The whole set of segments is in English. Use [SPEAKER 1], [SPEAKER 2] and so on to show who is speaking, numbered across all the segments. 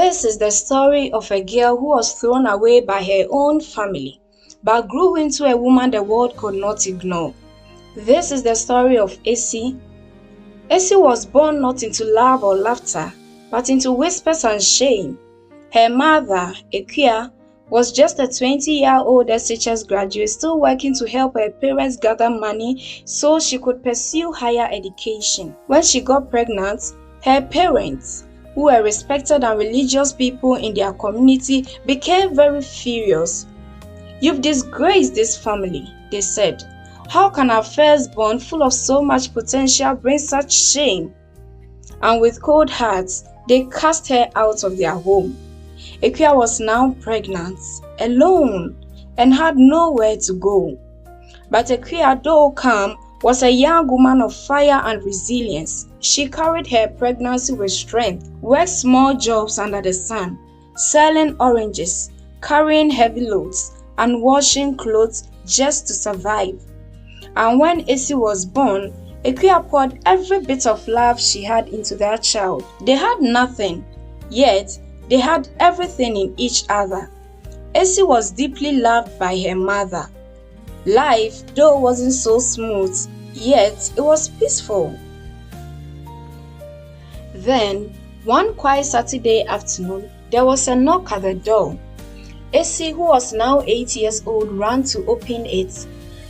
[SPEAKER 1] This is the story of a girl who was thrown away by her own family, but grew into a woman the world could not ignore. This is the story of Essie. Essie was born not into love or laughter, but into whispers and shame. Her mother, Ekia, was just a 20-year-old SHS graduate still working to help her parents gather money so she could pursue higher education. When she got pregnant, her parents, who were respected and religious people in their community, became very furious. "You've disgraced this family," they said. "How can our firstborn, full of so much potential, bring such shame?" And with cold hearts, they cast her out of their home. Ekia was now pregnant, alone, and had nowhere to go. But Ekia, though calm, was a young woman of fire and resilience. She carried her pregnancy with strength, worked small jobs under the sun, selling oranges, carrying heavy loads, and washing clothes just to survive. And when Essie was born, Ekia poured every bit of love she had into that child. They had nothing, yet they had everything in each other. Essie was deeply loved by her mother. Life, though, wasn't so smooth, yet it was peaceful. Then, one quiet Saturday afternoon, there was a knock at the door. Essie, who was now 8 years old, ran to open it.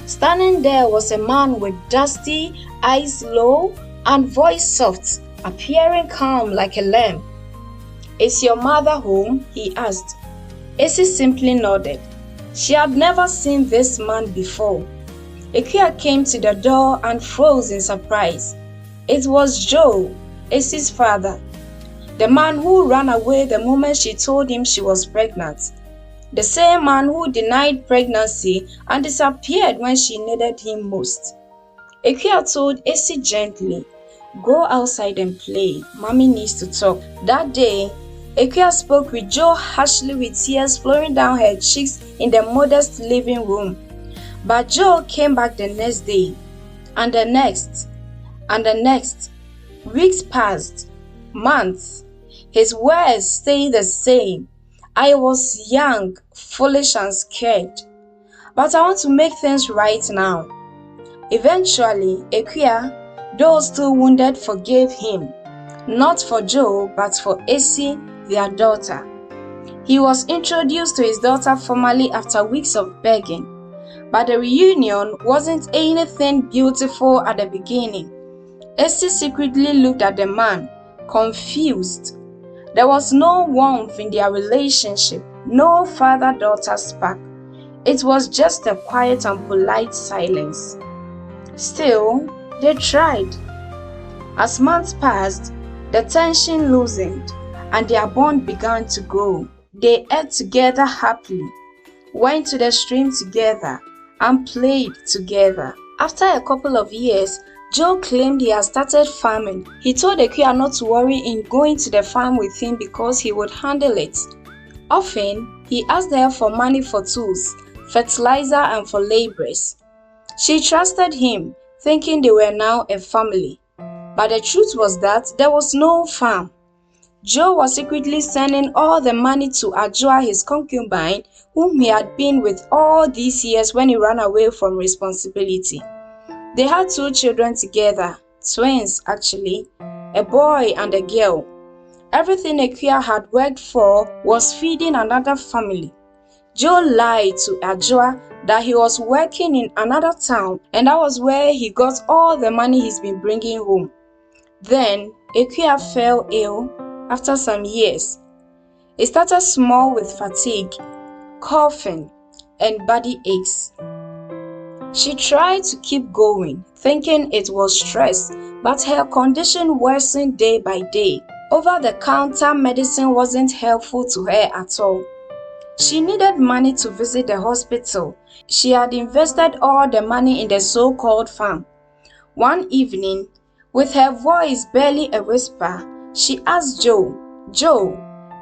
[SPEAKER 1] Standing there was a man with dusty, eyes low, and voice soft, appearing calm like a lamb. "Is your mother home?" he asked. Essie simply nodded. She had never seen this man before. Ekia came to the door and froze in surprise. It was Joe, Essie's father, the man who ran away the moment she told him she was pregnant. The same man who denied pregnancy and disappeared when she needed him most. Ekia told Essie gently, "Go outside and play. Mommy needs to talk." That day, Ekia spoke with Joe harshly with tears flowing down her cheeks in the modest living room. But Joe came back the next day, and the next, and the next. Weeks passed, months. His words stayed the same. "I was young, foolish, and scared. But I want to make things right now." Eventually, Ekia, though still wounded, forgave him. Not for Joe, but for Essie, their daughter. He was introduced to his daughter formally after weeks of begging. But the reunion wasn't anything beautiful at the beginning. Essie secretly looked at the man, confused. There was no warmth in their relationship, no father-daughter spark. It was just a quiet and polite silence. Still, they tried. As months passed, the tension loosened, and their bond began to grow. They ate together happily, went to the stream together, and played together. After a couple of years, Joe claimed he had started farming. He told Ekia not to worry in going to the farm with him because he would handle it. Often, he asked her for money for tools, fertilizer, and for laborers. She trusted him, thinking they were now a family. But the truth was that there was no farm. Joe was secretly sending all the money to Ajua, his concubine, whom he had been with all these years when he ran away from responsibility. They had 2 children together, twins actually, a boy and a girl. Everything Ekia had worked for was feeding another family. Joe lied to Ajua that he was working in another town, and that was where he got all the money he's been bringing home. Then Ekia fell ill after some years. It started small with fatigue, coughing, and body aches. She tried to keep going, thinking it was stress, but her condition worsened day by day. Over-the-counter medicine wasn't helpful to her at all. She needed money to visit the hospital. She had invested all the money in the so-called farm. One evening, with her voice barely a whisper, she asked Joe, "Joe,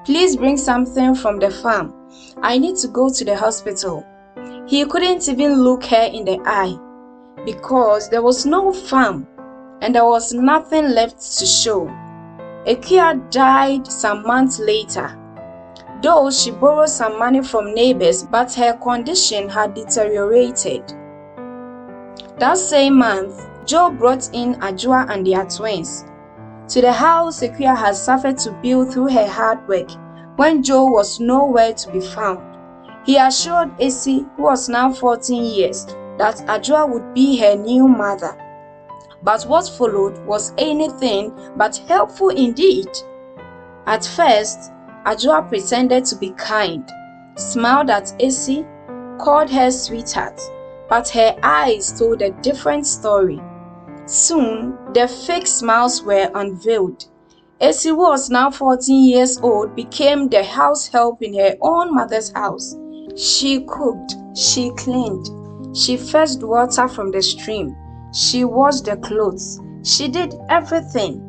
[SPEAKER 1] please bring something from the farm. I need to go to the hospital." He couldn't even look her in the eye because there was no farm and there was nothing left to show. Ekia died some months later, though she borrowed some money from neighbors, but her condition had deteriorated. That same month, Joe brought in Ajua and their twins to the house Sequoia had suffered to build through her hard work when Joe was nowhere to be found. He assured Essie, who was now 14 years, that Ajua would be her new mother. But what followed was anything but helpful indeed. At first, Ajua pretended to be kind, smiled at Essie, called her sweetheart, but her eyes told a different story. Soon, the fake smiles were unveiled. Essie, who was now 14 years old, became the house help in her own mother's house. She cooked, she cleaned, she fetched water from the stream, she washed the clothes, she did everything.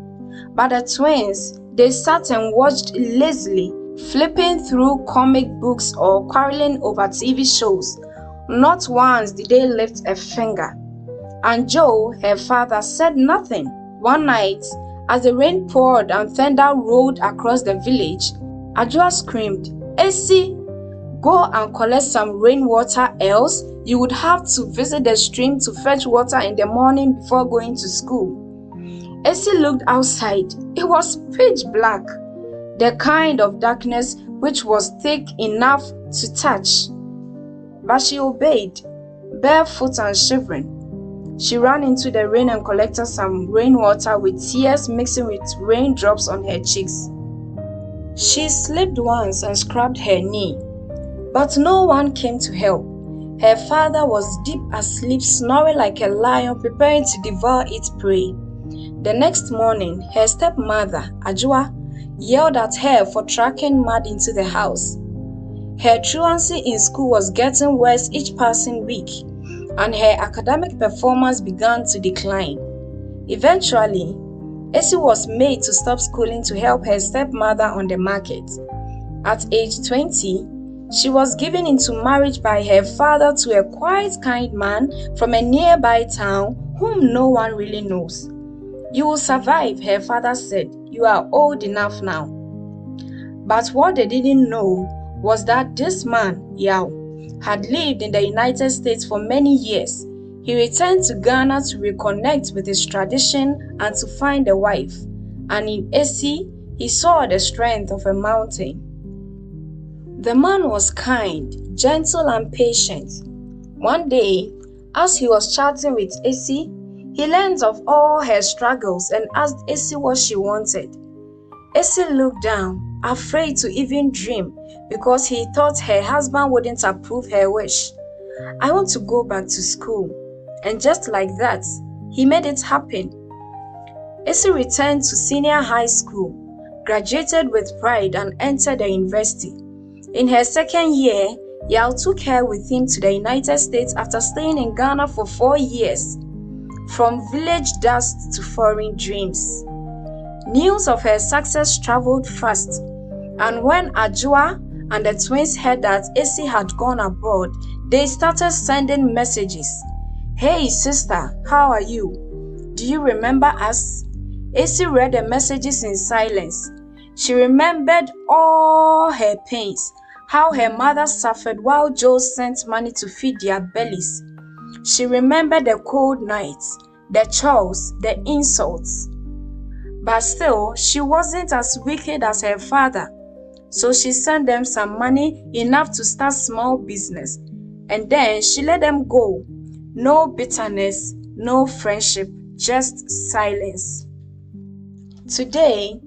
[SPEAKER 1] But the twins, they sat and watched lazily, flipping through comic books or quarreling over TV shows. Not once did they lift a finger. And Joe, her father, said nothing. One night, as the rain poured and thunder rolled across the village, Ajua screamed, "Essie, go and collect some rainwater, else you would have to visit the stream to fetch water in the morning before going to school." Essie looked outside. It was pitch black, the kind of darkness which was thick enough to touch. But she obeyed, barefoot and shivering. She ran into the rain and collected some rainwater with tears mixing with raindrops on her cheeks. She slipped once and scrubbed her knee, but no one came to help. Her father was deep asleep, snoring like a lion, preparing to devour its prey. The next morning, her stepmother, Ajua, yelled at her for tracking mud into the house. Her truancy in school was getting worse each passing week, and her academic performance began to decline. Eventually, Essie was made to stop schooling to help her stepmother on the market. At age 20, she was given into marriage by her father to a quite kind man from a nearby town whom no one really knows. "You will survive," her father said. "You are old enough now." But what they didn't know was that this man, Yao, had lived in the United States for many years. He returned to Ghana to reconnect with his tradition and to find a wife. And in Essie, he saw the strength of a mountain. The man was kind, gentle, and patient. One day, as he was chatting with Essie, he learned of all her struggles and asked Essie what she wanted. Essie looked down, afraid to even dream, because he thought her husband wouldn't approve her wish. "I want to go back to school." And just like that, he made it happen. Essie returned to senior high school, graduated with pride, and entered the university. In her second year, Yao took her with him to the United States after staying in Ghana for 4 years. From village dust to foreign dreams. News of her success traveled fast, and when Ajua and the twins heard that Essie had gone abroad, they started sending messages. "Hey sister, how are you? Do you remember us?" Essie read the messages in silence. She remembered all her pains, how her mother suffered while Joe sent money to feed their bellies. She remembered the cold nights, the chores, the insults. But still, she wasn't as wicked as her father. So she sent them some money, enough to start small business. And then she let them go. No bitterness, no friendship, just silence. Today,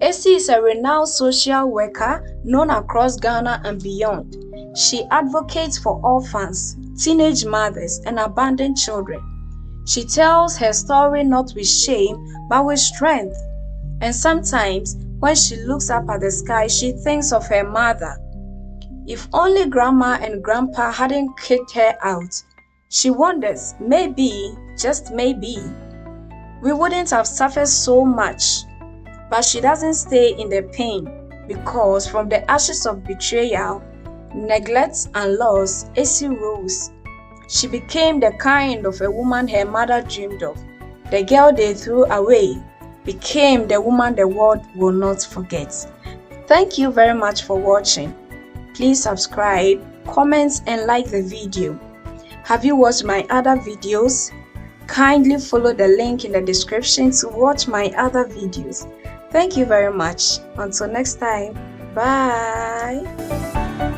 [SPEAKER 1] Essie is a renowned social worker known across Ghana and beyond. She advocates for orphans, teenage mothers, and abandoned children. She tells her story not with shame, but with strength. And sometimes, when she looks up at the sky, she thinks of her mother. If only Grandma and Grandpa hadn't kicked her out, she wonders, maybe, just maybe, we wouldn't have suffered so much. But she doesn't stay in the pain, because from the ashes of betrayal, neglect, and loss, Essie rose. She became the kind of a woman her mother dreamed of. The girl they threw away became the woman the world will not forget. Thank you very much for watching. Please subscribe, comment and like the video. Have you watched my other videos? Kindly follow the link in the description to watch my other videos. Thank you very much. Until next time, bye.